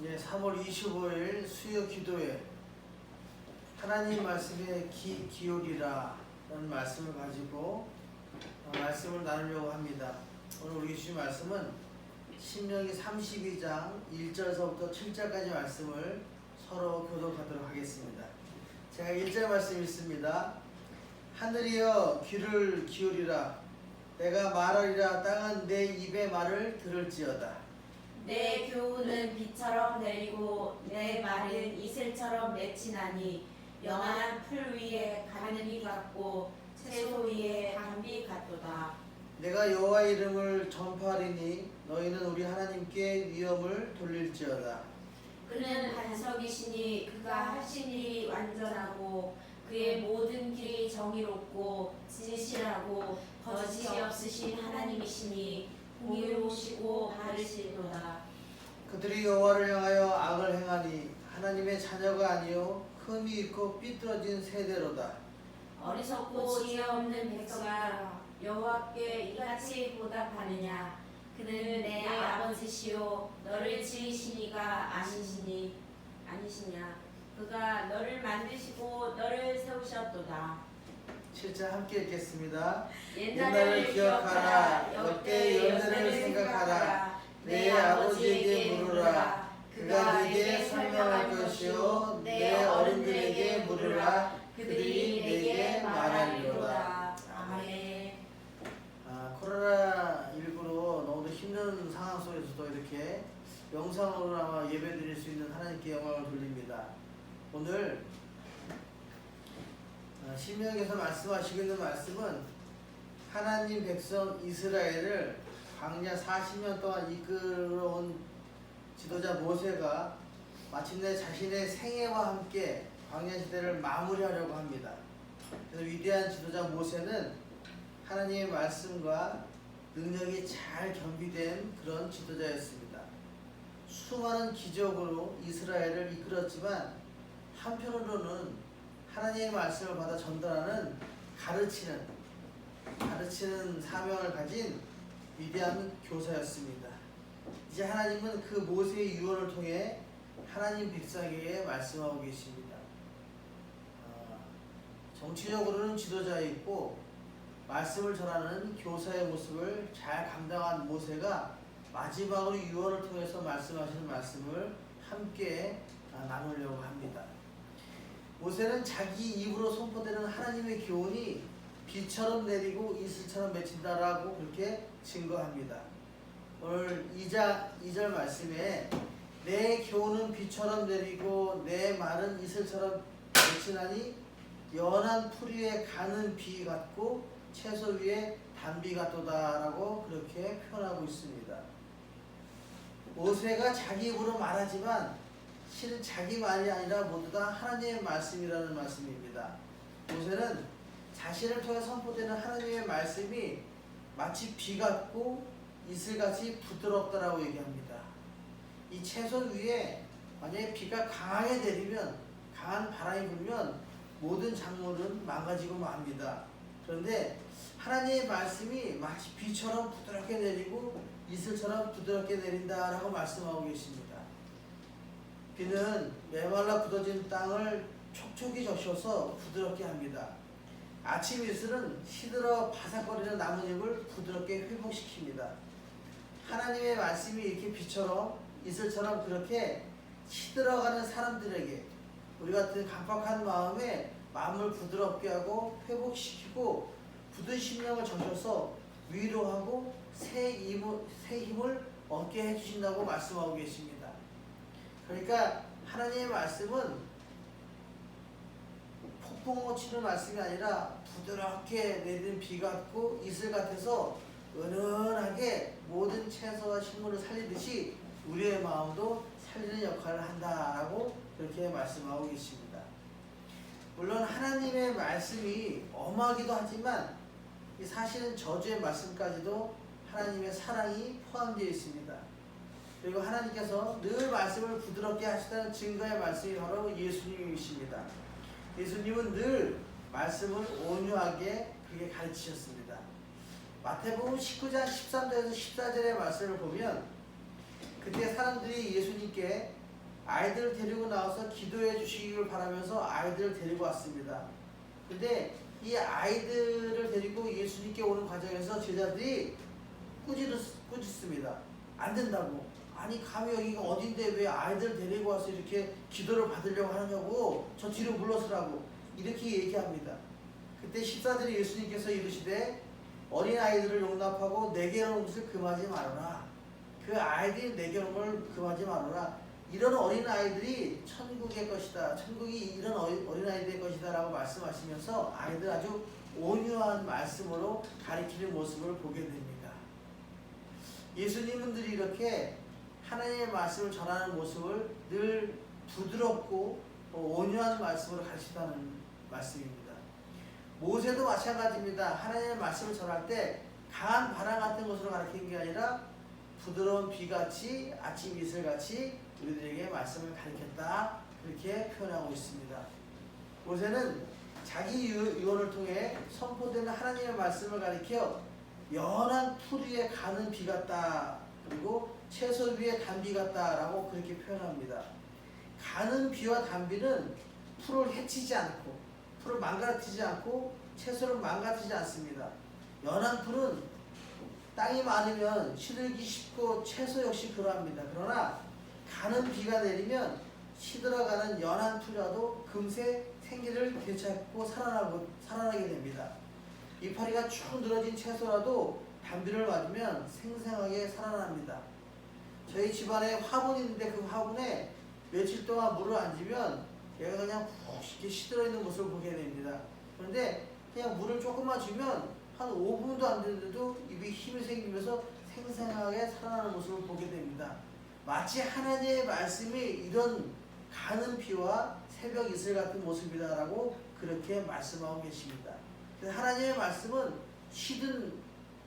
3월 25일 수요 기도회 하나님 말씀에 귀 기울이라 라는 말씀을 가지고 말씀을 나누려고 합니다. 오늘 우리 주신 말씀은 신명기 32장 1절서부터 7절까지 말씀을 서로 교독하도록 하겠습니다. 제가 1절 말씀 읽습니다. 하늘이여 귀를 기울이라. 내가 말하리라. 땅은 내 입의 말을 들을지어다. 내 교훈은 비처럼 내리고 내 말은 이슬처럼 맺히나니 영원한 풀 위에 가는 이 같고 채소 위에 담비 같도다. 내가 여호와의 이름을 전파하리니 너희는 우리 하나님께 위엄을 돌릴지어다. 그는 반석이시니 그가 하신 일이 완전하고 그의 모든 길이 정의롭고 진실하고 거짓이 없으신 하나님이시니 공의로우시고 바르시도다. 그들이 여호와를 향하여 악을 행하니 하나님의 자녀가 아니요 흠이 있고 삐뚤어진 세대로다. 어리석고 지혜 없는 백성아, 여호와께 이같이 보답하느냐? 그는 내 아버지시요 너를 지으시니가 아니시냐? 그가 너를 만드시고 너를 세우셨도다. 7절 함께 읽겠습니다. 옛날을 기억하라. 역대 연세를 생각하라. 내 아버지에게 물으라. 그가 네게 설명할 것이요 내 어른들에게 물으라. 그들이 내게 말하리로다. 아멘. 코로나19로 너무도 힘든 상황 속에서도 이렇게 영상으로나마 예배드릴 수 있는 하나님께 영광을 돌립니다. 오늘 신명기에서 말씀하시고 있는 말씀은 하나님 백성 이스라엘을 광야 40년 동안 이끌어온 지도자 모세가 마침내 자신의 생애와 함께 광야 시대를 마무리하려고 합니다. 그래서 위대한 지도자 모세는 하나님의 말씀과 능력이 잘 겸비된 그런 지도자였습니다. 수많은 기적으로 이스라엘을 이끌었지만 한편으로는 하나님의 말씀을 받아 전달하는 가르치는 사명을 가진 위대한 교사였습니다. 이제 하나님은 그 모세의 유언을 통해 하나님 백성에게 말씀하고 계십니다. 정치적으로는 지도자였고 말씀을 전하는 교사의 모습을 잘 감당한 모세가 마지막으로 유언을 통해서 말씀하시는 말씀을 함께 나누려고 합니다. 모세는 자기 입으로 선포되는 하나님의 교훈이 비처럼 내리고 이슬처럼 맺힌다라고 그렇게 증거합니다. 오늘 2절 말씀에 내 교훈은 비처럼 내리고 내 말은 이슬처럼 맺히나니 연한 풀 위에 가는 비 같고 채소 위에 담비 같도다라고 그렇게 표현하고 있습니다. 모세가 자기 입으로 말하지만 실은 자기 말이 아니라 모두 다 하나님의 말씀이라는 말씀입니다. 모세는 자신을 통해 선포되는 하나님의 말씀이 마치 비 같고 이슬같이 부드럽다라고 얘기합니다. 이 채소 위에 만약에 비가 강하게 내리면 강한 바람이 불면 모든 작물은 망가지고 맙니다. 그런데 하나님의 말씀이 마치 비처럼 부드럽게 내리고 이슬처럼 부드럽게 내린다라고 말씀하고 계십니다. 비는 메말라 굳어진 땅을 촉촉이 적셔서 부드럽게 합니다. 아침 이슬은 시들어 바삭거리는 나뭇잎을 부드럽게 회복시킵니다. 하나님의 말씀이 이렇게 비처럼 이슬처럼 그렇게 시들어가는 사람들에게 우리 같은 강팍한 마음에 마음을 부드럽게 하고 회복시키고 굳은 심령을 적셔서 위로하고 새 힘을 얻게 해주신다고 말씀하고 계십니다. 그러니까 하나님의 말씀은 폭풍으로 치는 말씀이 아니라 부드럽게 내리는 비 같고 이슬 같아서 은은하게 모든 채소와 식물을 살리듯이 우리의 마음도 살리는 역할을 한다라고 그렇게 말씀하고 계십니다. 물론 하나님의 말씀이 엄하기도 하지만 사실은 저주의 말씀까지도 하나님의 사랑이 포함되어 있습니다. 그리고 하나님께서 늘 말씀을 부드럽게 하시다는 증거의 말씀이 바로 예수님이십니다. 예수님은 늘 말씀을 온유하게 그렇게 가르치셨습니다. 마태복음 19장 13절에서 14절의 말씀을 보면 그때 사람들이 예수님께 아이들을 데리고 나와서 기도해 주시기를 바라면서 아이들을 데리고 왔습니다. 근데 이 아이들을 데리고 예수님께 오는 과정에서 제자들이 꾸짖습니다. 안 된다고. 아니 감히 여기가 어딘데 왜 아이들 데리고 와서 이렇게 기도를 받으려고 하느냐고, 저 뒤로 물러서라고 이렇게 얘기합니다. 그때 십사들이 예수님께서 이르시되 어린아이들을 용납하고 내게 오는 것을 금하지 말아라. 그 아이들이 내게 오는 걸 금하지 말아라. 이런 어린아이들이 천국의 것이다. 천국이 이런 어린아이들의 것이다 라고 말씀하시면서 아이들 아주 온유한 말씀으로 가리키는 모습을 보게 됩니다. 예수님들이 이렇게 하나님의 말씀을 전하는 모습을 늘 부드럽고 온유한 말씀으로 가르친다는 말씀입니다. 모세도 마찬가지입니다. 하나님의 말씀을 전할 때 강한 바람 같은 것으로 가르치는 게 아니라 부드러운 비같이 아침 이슬같이 우리들에게 말씀을 가르쳤다, 그렇게 표현하고 있습니다. 모세는 자기 유언을 통해 선포되는 하나님의 말씀을 가리켜 연한 풀 위에 가는 비 같다, 그리고 채소 위에 단비 같다라고 그렇게 표현합니다. 가는 비와 단비는 풀을 해치지 않고 풀을 망가뜨리지 않고 채소를 망가뜨리지 않습니다. 연한 풀은 땅이 많으면 시들기 쉽고 채소 역시 그러합니다. 그러나 가는 비가 내리면 시들어가는 연한 풀이라도 금세 생기를 되찾고 살아나게 됩니다. 이파리가 쭉 늘어진 채소라도 단비를 맞으면 생생하게 살아납니다. 저희 집안에 화분이 있는데 그 화분에 며칠 동안 물을 안 주면 얘가 그냥 푹 이렇게 시들어 있는 모습을 보게 됩니다. 그런데 그냥 물을 조금만 주면 한 5분도 안 되는데도 입에 힘이 생기면서 생생하게 살아나는 모습을 보게 됩니다. 마치 하나님의 말씀이 이런 가는 비와 새벽 이슬 같은 모습이다라고 그렇게 말씀하고 계십니다. 하나님의 말씀은 시든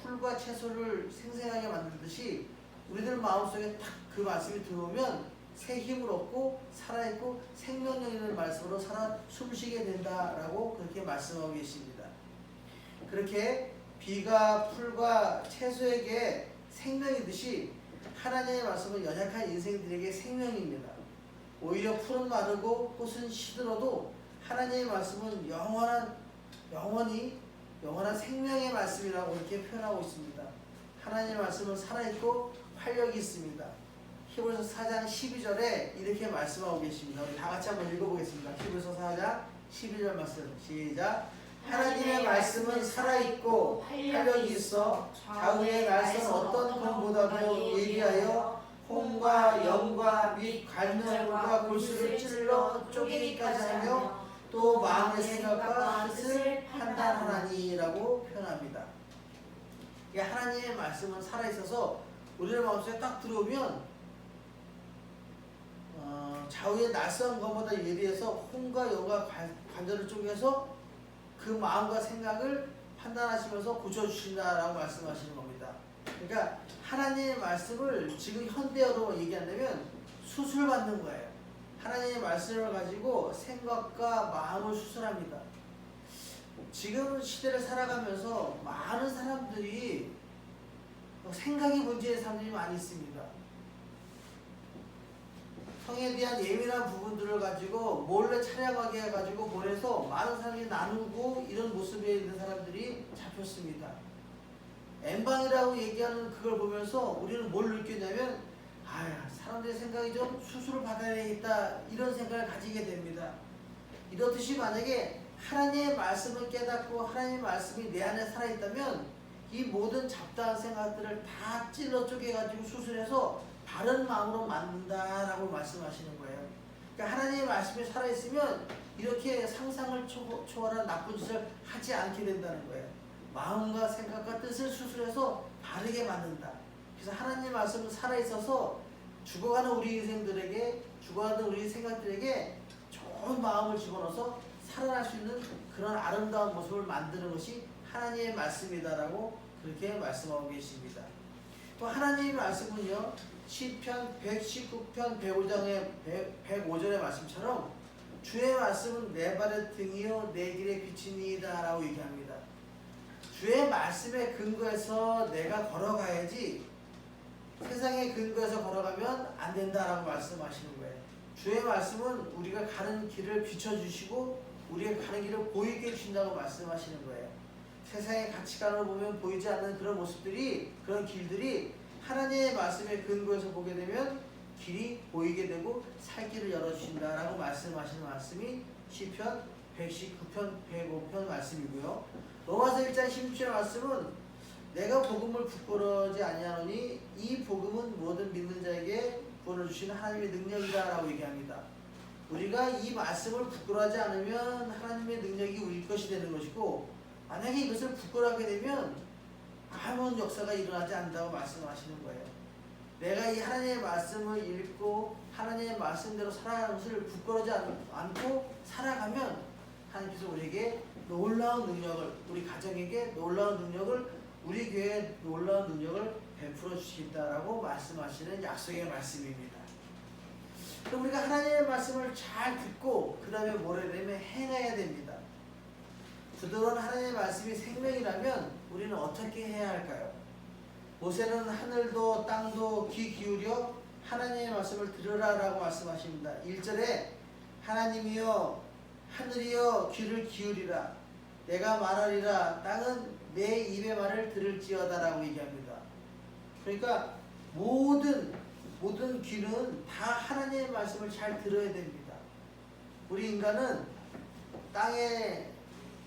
풀과 채소를 생생하게 만들듯이 우리들 마음속에 딱 그 말씀이 들어오면 새 힘을 얻고 살아있고 생명력 있는 말씀으로 살아 숨쉬게 된다라고 그렇게 말씀하고 계십니다. 그렇게 비가 풀과 채소에게 생명이듯이 하나님의 말씀은 연약한 인생들에게 생명입니다. 오히려 풀은 마르고 꽃은 시들어도 하나님의 말씀은 영원한 생명의 말씀이라고 이렇게 표현하고 있습니다. 하나님의 말씀은 살아있고 활력이 있습니다. 히브리서 4장 12절에 이렇게 말씀하고 계십니다. 우리 다 같이 한번 읽어보겠습니다. 히브리서 4장 12절 말씀 시작. 하나님의 말씀은 살아있고 활력이 있어 좌우의 날선 어떤 검보다도 예리하여 홍과 영과 및 관절과 골수를 찔러 쪼개기까지 하며 또 마음의 생각과 뜻을 판단하나니라고 표현합니다. 하나님의 말씀은 살아있어서 우리의 마음속에 딱 들어오면 좌우의 낯선 것보다 예리해서 홍과 영과 관절을 쪼개서 그 마음과 생각을 판단하시면서 고쳐주신다라고 말씀하시는 겁니다. 그러니까 하나님의 말씀을 지금 현대어로 얘기한다면 수술받는 거예요. 하나님의 말씀을 가지고 생각과 마음을 수술합니다. 지금 시대를 살아가면서 많은 사람들이 생각이 문제인 사람들이 많이 있습니다. 성에 대한 예민한 부분들을 가지고 몰래 촬영하게 해가지고 보내서 많은 사람들이 나누고 이런 모습에 있는 사람들이 잡혔습니다. 엠방이라고 얘기하는 그걸 보면서 우리는 뭘 느꼈냐면 사람들의 생각이 좀 수술을 받아야겠다 이런 생각을 가지게 됩니다. 이렇듯이 만약에 하나님의 말씀을 깨닫고 하나님의 말씀이 내 안에 살아있다면 이 모든 잡다한 생각들을 다 찔러 쪼개가지고 수술해서 바른 마음으로 만든다라고 말씀하시는 거예요. 그러니까 하나님의 말씀이 살아있으면 이렇게 상상을 초월한 나쁜 짓을 하지 않게 된다는 거예요. 마음과 생각과 뜻을 수술해서 바르게 만든다. 그래서 하나님의 말씀은 살아있어서 죽어가는 우리 인생들에게, 죽어가는 우리 생각들에게 좋은 마음을 집어넣어서 살아날 수 있는 그런 아름다운 모습을 만드는 것이 하나님의 말씀이다라고 그렇게 말씀하고 계십니다. 또 하나님의 말씀은요, 시편 119편 105절의 말씀처럼 주의 말씀은 내 발의 등이요 내 길의 빛이니이다 라고 얘기합니다. 주의 말씀에 근거해서 내가 걸어가야지 세상의 근거에서 걸어가면 안 된다라고 말씀하시는 거예요. 주의 말씀은 우리가 가는 길을 비춰주시고 우리가 가는 길을 보이게 해주신다고 말씀하시는 거예요. 세상의 가치관을 보면 보이지 않는 그런 모습들이, 그런 길들이 하나님의 말씀에 근거해서 보게 되면 길이 보이게 되고 살 길을 열어주신다라고 말씀하시는 말씀이 시편 119편, 105편 말씀이고요. 로마서 1장 16절 말씀은 내가 복음을 부끄러워하지 아니하노니 이 복음은 모든 믿는 자에게 부어주시는 하나님의 능력이다라고 얘기합니다. 우리가 이 말씀을 부끄러워하지 않으면 하나님의 능력이 우리 것이 되는 것이고, 만약에 이것을 부끄러워하게 되면 아무런 역사가 일어나지 않는다고 말씀하시는 거예요. 내가 이 하나님의 말씀을 읽고 하나님의 말씀대로 살아가는 것을 부끄러워하지 않고 살아가면 하나님께서 우리에게 놀라운 능력을, 우리 가정에게 놀라운 능력을, 우리 교회에 놀라운 능력을 베풀어 주시겠다라고 말씀하시는 약속의 말씀입니다. 그럼 우리가 하나님의 말씀을 잘 듣고 그 다음에 뭘 해야 되면 행해야 됩니다. 부드러운 하나님의 말씀이 생명이라면 우리는 어떻게 해야 할까요? 모세는 하늘도 땅도 귀 기울여 하나님의 말씀을 들으라라고 말씀하십니다. 1절에 하나님이여 하늘이여 귀를 기울이라 내가 말하리라 땅은 내 입의 말을 들을지어다라고 얘기합니다. 그러니까 모든 귀는 다 하나님의 말씀을 잘 들어야 됩니다. 우리 인간은 땅에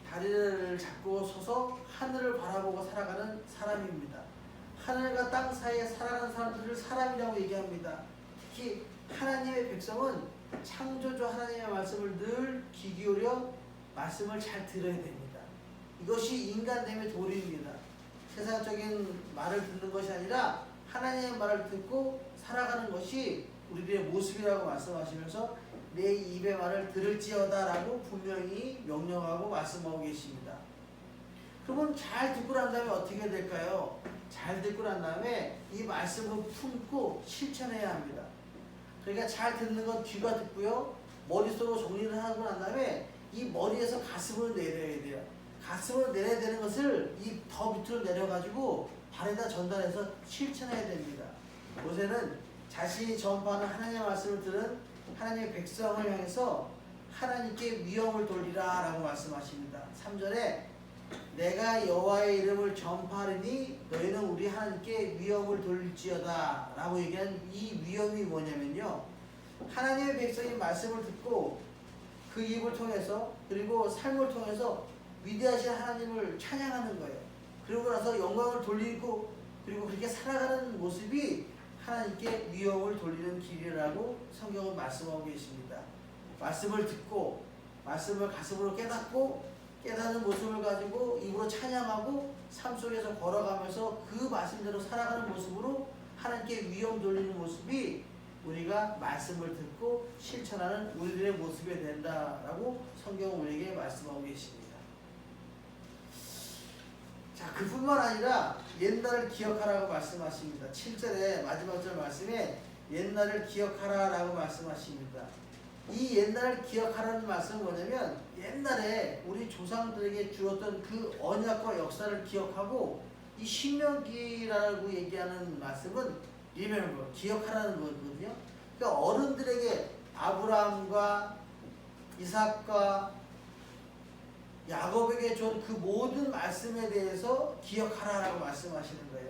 다리를 잡고 서서 하늘을 바라보고 살아가는 사람입니다. 하늘과 땅 사이에 살아가는 사람들을 사람이라고 얘기합니다. 특히 하나님의 백성은 창조주 하나님의 말씀을 늘 귀 기울여 말씀을 잘 들어야 됩니다. 이것이 인간됨의 도리입니다. 세상적인 말을 듣는 것이 아니라 하나님의 말을 듣고 살아가는 것이 우리들의 모습이라고 말씀하시면서 내 입의 말을 들을지어다 라고 분명히 명령하고 말씀하고 계십니다. 그러면 잘 듣고 난 다음에 어떻게 될까요? 잘 듣고 난 다음에 이 말씀을 품고 실천해야 합니다. 그러니까 잘 듣는 건 귀가 듣고요. 머릿속으로 정리를 하고 난 다음에 이 머리에서 가슴으로 내려야 돼요. 가슴으로 내려야 되는 것을 이 더 밑으로 내려가지고 발에다 전달해서 실천해야 됩니다. 모세는 자신이 전파하는 하나님의 말씀을 들은 하나님의 백성을 향해서 하나님께 위엄을 돌리라 라고 말씀하십니다. 3절에 내가 여호와의 이름을 전파하리니 너희는 우리 하나님께 위엄을 돌릴지어다 라고 얘기한 이 위엄이 뭐냐면요, 하나님의 백성이 말씀을 듣고 그 입을 통해서 그리고 삶을 통해서 위대하신 하나님을 찬양하는 거예요. 그러고 나서 영광을 돌리고 그리고 그렇게 살아가는 모습이 하나님께 위엄을 돌리는 길이라고 성경은 말씀하고 계십니다. 말씀을 듣고 말씀을 가슴으로 깨닫고 깨닫는 모습을 가지고 입으로 찬양하고 삶 속에서 걸어가면서 그 말씀대로 살아가는 모습으로 하나님께 위엄 돌리는 모습이 우리가 말씀을 듣고 실천하는 우리들의 모습이 된다라고 성경은 우리에게 말씀하고 계십니다. 자, 그뿐만 아니라 옛날을 기억하라고 말씀하십니다. 7절에 마지막 절 말씀에 옛날을 기억하라라고 말씀하십니다. 이 옛날을 기억하라는 말씀은 뭐냐면 옛날에 우리 조상들에게 주었던 그 언약과 역사를 기억하고, 이 신명기라고 얘기하는 말씀은 remember, 기억하라는 거거든요. 그러니까 어른들에게 아브라함과 이삭과 야곱에게 준 그 모든 말씀에 대해서 기억하라라고 말씀하시는 거예요.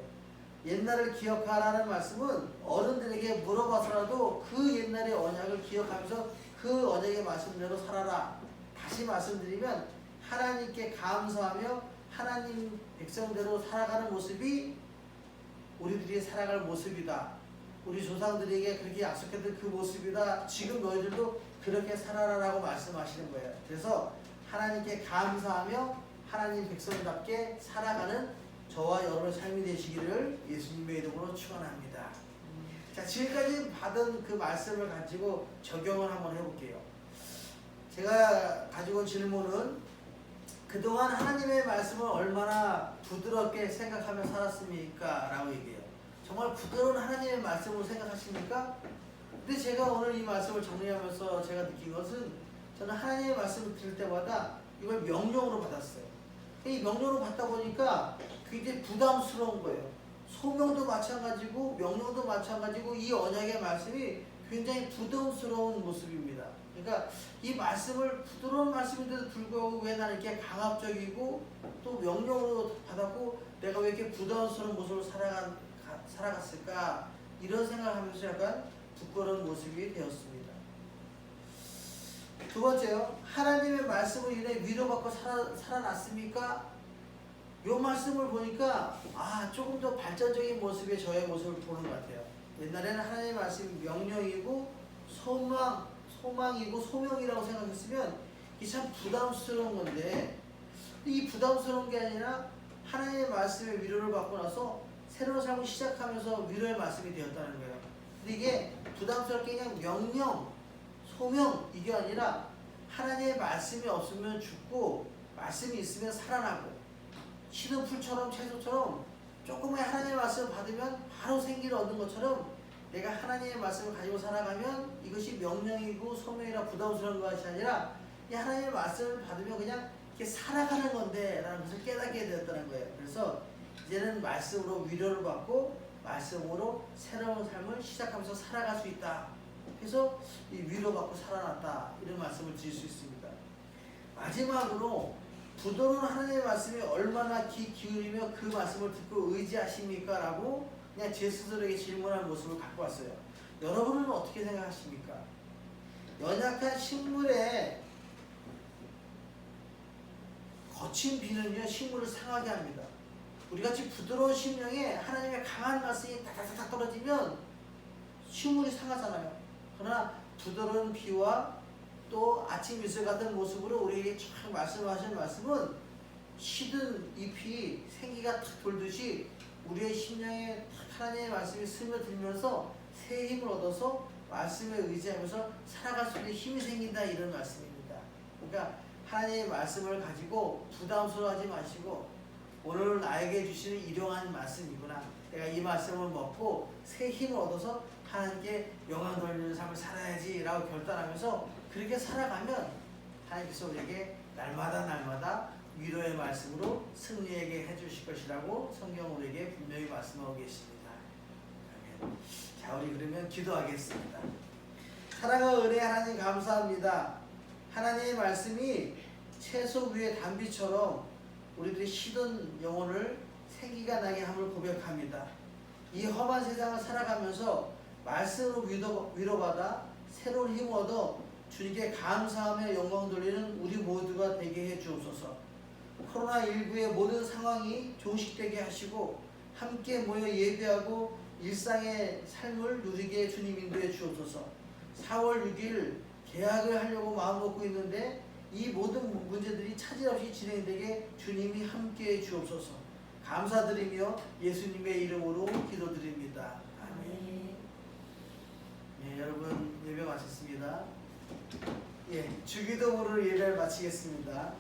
옛날을 기억하라는 말씀은 어른들에게 물어봐서라도 그 옛날의 언약을 기억하면서 그 언약의 말씀대로 살아라. 다시 말씀드리면 하나님께 감사하며 하나님 백성대로 살아가는 모습이 우리들이 살아갈 모습이다. 우리 조상들에게 그렇게 약속했던 그 모습이다. 지금 너희들도 그렇게 살아라라고 말씀하시는 거예요. 그래서 하나님께 감사하며 하나님 백성답게 살아가는 저와 여러분의 삶이 되시기를 예수님의 이름으로 축원합니다. 자, 지금까지 받은 그 말씀을 가지고 적용을 한번 해볼게요. 제가 가지고 온 질문은 그동안 하나님의 말씀을 얼마나 부드럽게 생각하며 살았습니까? 라고 얘기해요. 정말 부드러운 하나님의 말씀으로 생각하십니까? 근데 제가 오늘 이 말씀을 정리하면서 제가 느낀 것은, 저는 하나님의 말씀을 들을 때마다 이걸 명령으로 받았어요. 이 명령으로 받다 보니까 굉장히 부담스러운 거예요. 소명도 마찬가지고 명령도 마찬가지고 이 언약의 말씀이 굉장히 부담스러운 모습입니다. 그러니까 이 말씀을 부드러운 말씀인데도 불구하고 왜 나는 이렇게 강압적이고 또 명령으로 받았고 내가 왜 이렇게 부담스러운 모습으로 살아갔을까 이런 생각을 하면서 약간 부끄러운 모습이 되었습니다. 두 번째요. 하나님의 말씀을 인해 위로받고 살아났습니까? 이 말씀을 보니까 조금 더 발전적인 모습의 저의 모습을 보는 것 같아요. 옛날에는 하나님의 말씀이 명령이고 소망이고 소명이라고 생각했으면 이게 참 부담스러운 건데 이 부담스러운 게 아니라 하나님의 말씀에 위로를 받고 나서 새로운 삶을 시작하면서 위로의 말씀이 되었다는 거예요. 근데 이게 부담스럽게 그냥 명령, 소명 이게 아니라 하나님의 말씀이 없으면 죽고 말씀이 있으면 살아나고 시든 풀처럼 채소처럼 조금의 하나님의 말씀을 받으면 바로 생기를 얻는 것처럼 내가 하나님의 말씀을 가지고 살아가면 이것이 명령이고 소명이라 부담스러운 것이 아니라 이 하나님의 말씀을 받으면 그냥 이렇게 살아가는 건데 라는 것을 깨닫게 되었다는 거예요. 그래서 이제는 말씀으로 위로를 받고 말씀으로 새로운 삶을 시작하면서 살아갈 수 있다. 그래서 이 위로받고 살아났다 이런 말씀을 드릴 수 있습니다. 마지막으로 부드러운 하나님의 말씀이 얼마나 귀 기울이며 그 말씀을 듣고 의지하십니까? 라고 그냥 제 스스로에게 질문하는 모습을 갖고 왔어요. 여러분은 어떻게 생각하십니까? 연약한 식물에 거친 비는요 식물을 상하게 합니다. 우리같이 부드러운 심령에 하나님의 강한 말씀이 다다닥 떨어지면 식물이 상하잖아요. 그러나 부드러운 비와 또 아침 이슬 같은 모습으로 우리에게 참 말씀하신 말씀은 시든 잎이 생기가 탁 돌듯이 우리의 심령에 하나님의 말씀이 스며들면서 새 힘을 얻어서 말씀에 의지하면서 살아갈 수 있는 힘이 생긴다 이런 말씀입니다. 그러니까 하나님의 말씀을 가지고 부담스러워하지 마시고 오늘 나에게 주시는 일용한 말씀이구나. 내가 이 말씀을 먹고 새 힘을 얻어서 하나님께 영광 돌리는 삶을 살아야지 라고 결단하면서 그렇게 살아가면 하나님께서 우리에게 날마다 위로의 말씀으로 승리하게 해주실 것이라고 성경 우리에게 분명히 말씀하고 계십니다. 아멘. 자, 우리 그러면 기도하겠습니다. 사랑과 은혜 하나님 감사합니다. 하나님의 말씀이 채소 위의 단비처럼 우리들이 시든 영혼을 생기가 나게 함을 고백합니다. 이 험한 세상을 살아가면서 말씀으로 위로받아 새로운 힘을 얻어 주님께 감사하며 영광 돌리는 우리 모두가 되게 해 주옵소서. 코로나19의 모든 상황이 종식되게 하시고 함께 모여 예배하고 일상의 삶을 누리게 주님 인도해 주옵소서. 4월 6일 개학을 하려고 마음먹고 있는데 이 모든 문제들이 차질 없이 진행되게 주님이 함께해 주옵소서. 감사드리며 예수님의 이름으로 기도드립니다. 아멘. 예, 여러분 예배 마쳤습니다. 예, 주기도문으로 예배를 마치겠습니다.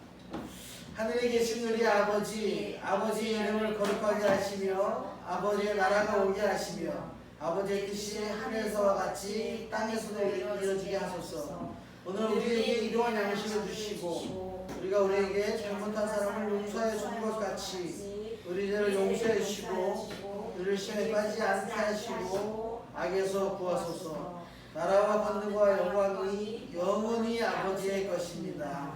하늘에 계신 우리 아버지, 아버지의 이름을 거룩하게 하시며 아버지의 나라가 오게 하시며 아버지의 뜻이 하늘에서와 같이 땅에서도 이루어지게 하소서. 오늘 우리에게 일용할 양식을 주시고 우리가 우리에게 잘못한 사람을 용서해 준 것 같이 우리 죄를 용서해 주시고 우리를 시험에 빠지지 않게 하시고 악에서 구하소서. 나라와 권능과 영광이 영원히 아버지의 것입니다.